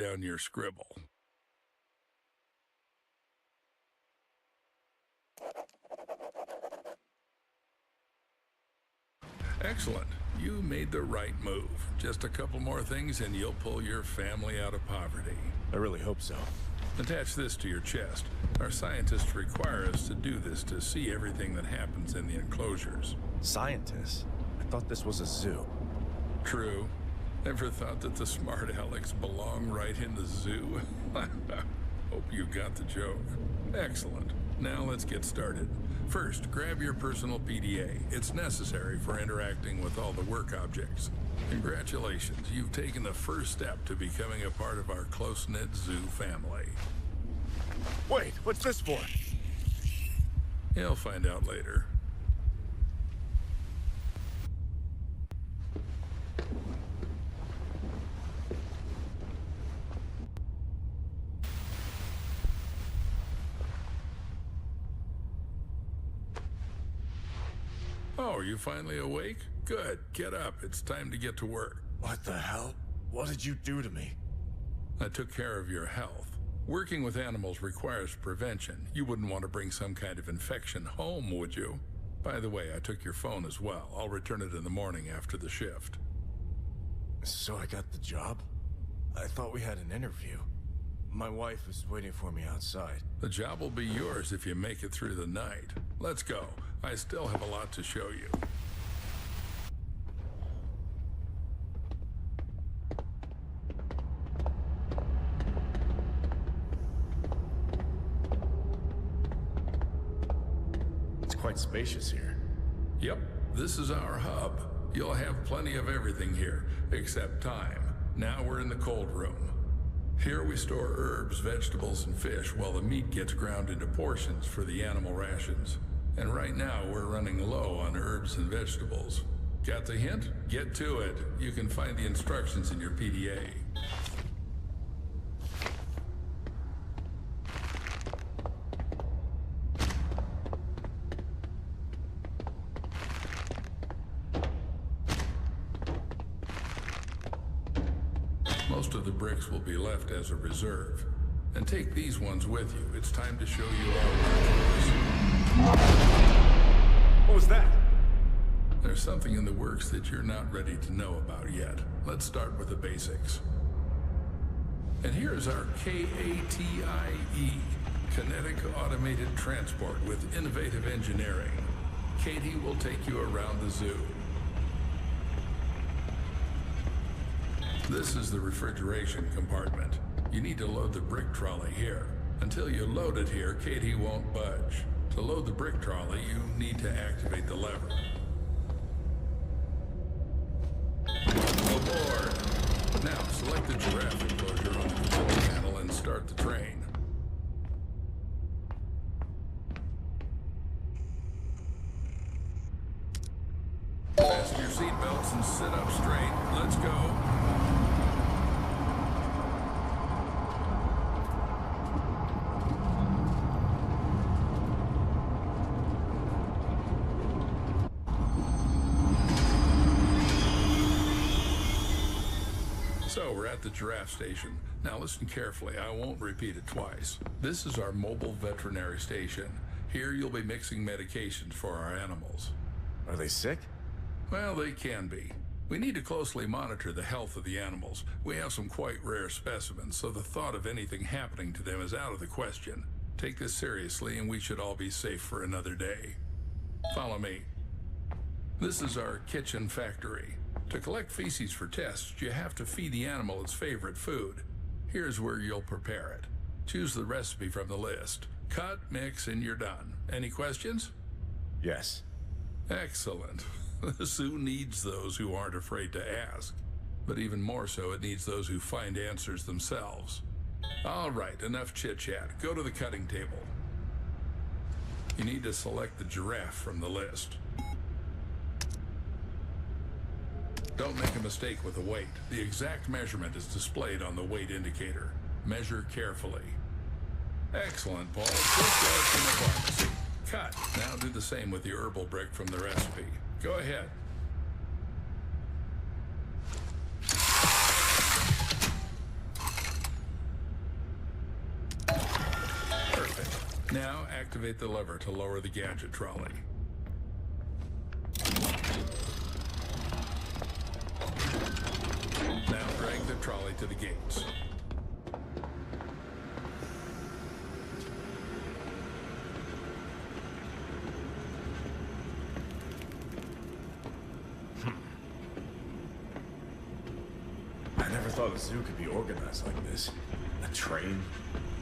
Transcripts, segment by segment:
down your scribble. Excellent. You made the right move. Just a couple more things and you'll pull your family out of poverty. I really hope so. Attach this to your chest. Our scientists require us to do this to see everything that happens in the enclosures. Scientists? I thought this was a zoo. True. Ever thought that the smart Alex belong right in the zoo? Hope you got the joke. Excellent. Now let's get started. First, grab your personal PDA. It's necessary for interacting with all the work objects. Congratulations, you've taken the first step to becoming a part of our close-knit zoo family. Wait, what's this for? You'll find out later. Oh, are you finally awake? Good. Get up. It's time to get to work. What the hell? What did you do to me? I took care of your health. Working with animals requires prevention. You wouldn't want to bring some kind of infection home, would you? By the way, I took your phone as well. I'll return it in the morning after the shift. So I got the job? I thought we had an interview. My wife is waiting for me outside. The job will be yours if you make it through the night. Let's go. I still have a lot to show you. It's quite spacious here. Yep, this is our hub. You'll have plenty of everything here, except time. Now we're in the cold room. Here we store herbs, vegetables, and fish while the meat gets ground into portions for the animal rations. And right now we're running low on herbs and vegetables. Got the hint? Get to it. You can find the instructions in your PDA. Most of the bricks will be left as a reserve. And take these ones with you. It's time to show you our work. What was that? There's something in the works that you're not ready to know about yet. Let's start with the basics. And here's our KATIE, Kinetic Automated Transport with Innovative Engineering. Katie will take you around the zoo. This is the refrigeration compartment. You need to load the brick trolley here. Until you load it here, Katie won't budge. To load the brick trolley, you need to activate the lever. Aboard! Now, select the giraffe enclosure on the control panel and start the train. Fasten your seatbelts and sit up straight. Let's go. So we're at the giraffe station. Now listen carefully, I won't repeat it twice. This is our mobile veterinary station. Here you'll be mixing medications for our animals. Are they sick? Well, they can be. We need to closely monitor the health of the animals. We have some quite rare specimens, so the thought of anything happening to them is out of the question. Take this seriously and we should all be safe for another day. Follow me. This is our kitchen factory. To collect feces for tests, you have to feed the animal its favorite food. Here's where you'll prepare it. Choose the recipe from the list. Cut, mix, and you're done. Any questions? Yes. Excellent. The zoo needs those who aren't afraid to ask. But even more so, it needs those who find answers themselves. All right, enough chit-chat. Go to the cutting table. You need to select the giraffe from the list. Don't make a mistake with the weight. The exact measurement is displayed on the weight indicator. Measure carefully. Excellent, Paul. Just like in the pharmacy. Cut. Now do the same with the herbal brick from the recipe. Go ahead. Perfect. Now activate the lever to lower the gadget trolley. Now drag the trolley to the gates. I never thought a zoo could be organized like this. A train,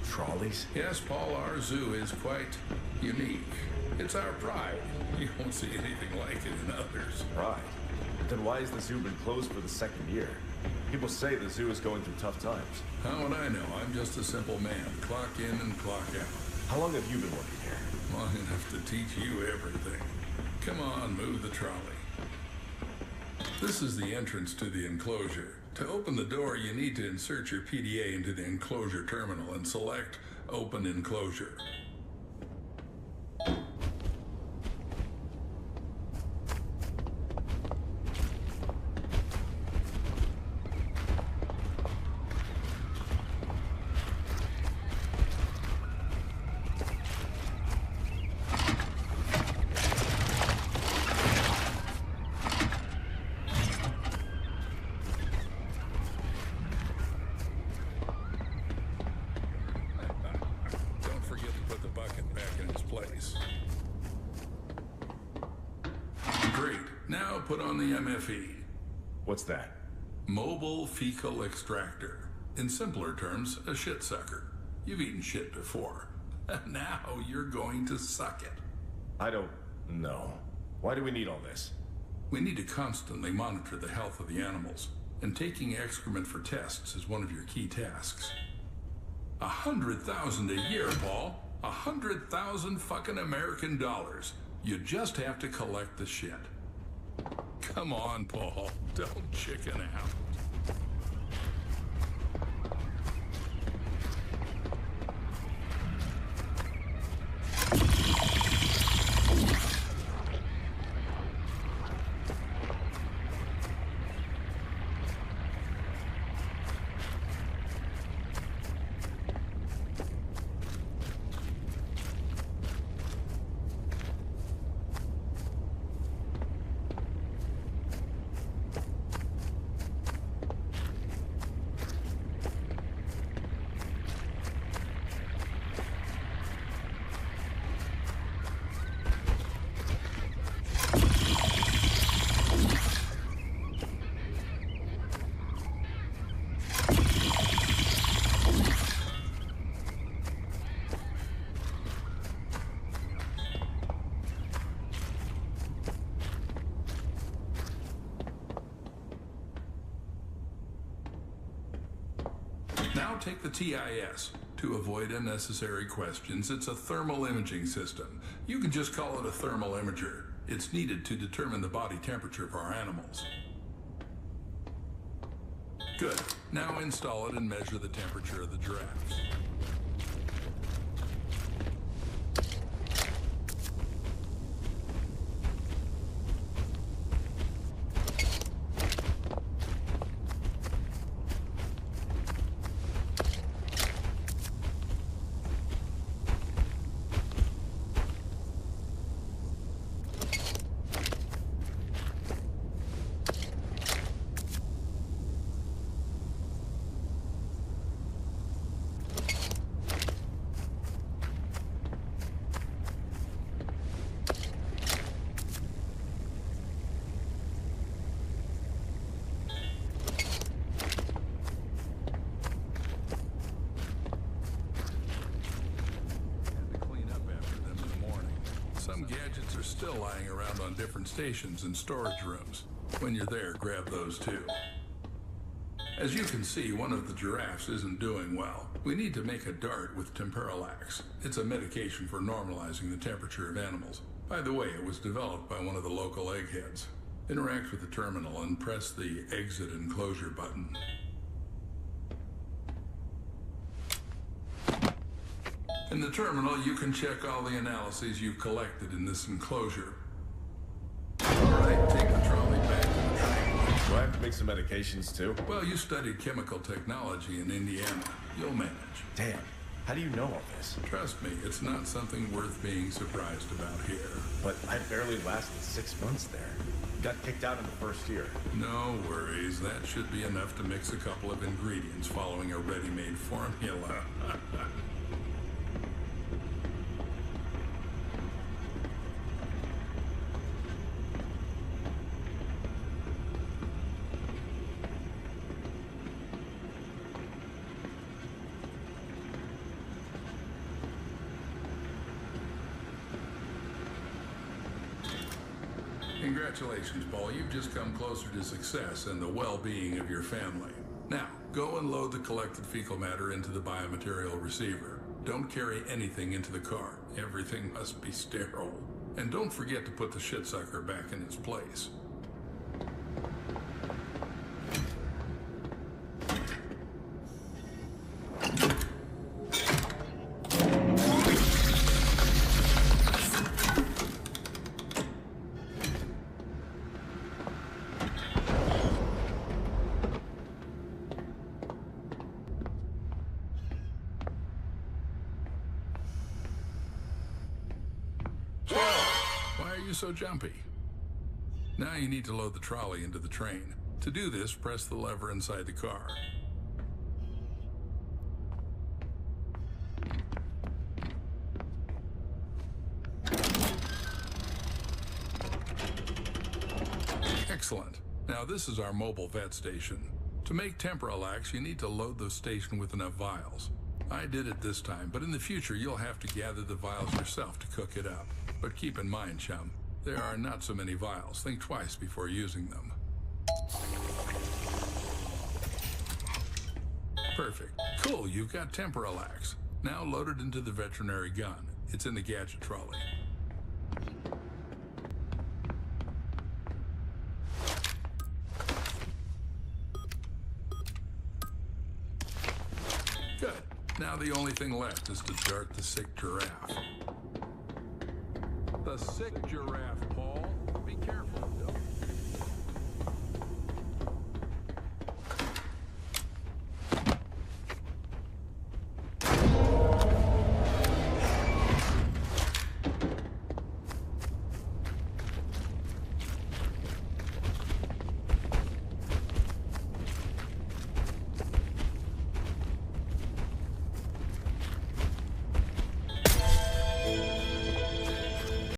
trolleys. Yes, Paul, our zoo is quite unique. It's our pride. You won't see anything like it in others. Right. Then why has the zoo been closed for the second year? People say the zoo is going through tough times. How would I know? I'm just a simple man. Clock in and clock out. How long have you been working here? Long enough to teach you everything. Come on, move the trolley. This is the entrance to the enclosure. To open the door, you need to insert your PDA into the enclosure terminal and select Open Enclosure. Great. Now put on the MFE. What's that? Mobile Fecal Extractor. In simpler terms, a shit sucker. You've eaten shit before. Now you're going to suck it. I don't know. Why do we need all this? We need to constantly monitor the health of the animals, and taking excrement for tests is one of your key tasks. 100,000 a year, Paul. 100,000 fucking American dollars. You just have to collect the shit. Come on, Paul. Don't chicken out. Now take the TIS. To avoid unnecessary questions, it's a thermal imaging system. You can just call it a thermal imager. It's needed to determine the body temperature of our animals. Good. Now install it and measure the temperature of the giraffes. Some gadgets are still lying around on different stations and storage rooms. When you're there, grab those too. As you can see, one of the giraffes isn't doing well. We need to make a dart with temperalax. It's a medication for normalizing the temperature of animals. By the way, it was developed by one of the local eggheads. Interact with the terminal and press the exit enclosure button. In the terminal, you can check all the analyses you've collected in this enclosure. All right, take the trolley back to the train. Do I have to make some medications too? Well, you studied chemical technology in Indiana. You'll manage. Damn. How do you know all this? Trust me, it's not something worth being surprised about here. But I barely lasted 6 months there. Got kicked out in the first year. No worries, that should be enough to mix a couple of ingredients following a ready-made formula. Congratulations, Paul. You've just come closer to success and the well-being of your family. Now, go and load the collected fecal matter into the biomaterial receiver. Don't carry anything into the car. Everything must be sterile. And don't forget to put the shit sucker back in its place. Why are you so jumpy? Now you need to load the trolley into the train. To do this, press the lever inside the car. Excellent. Now this is our mobile vet station. To make Temporalax, you need to load the station with enough vials. I did it this time, but in the future you'll have to gather the vials yourself to cook it up. But keep in mind, chum, there are not so many vials. Think twice before using them. Perfect. Cool, you've got Temporalax. Now load it into the veterinary gun. It's in the gadget trolley. Good. Now the only thing left is to dart the sick giraffe. The sick giraffe, Paul. Be careful. Don't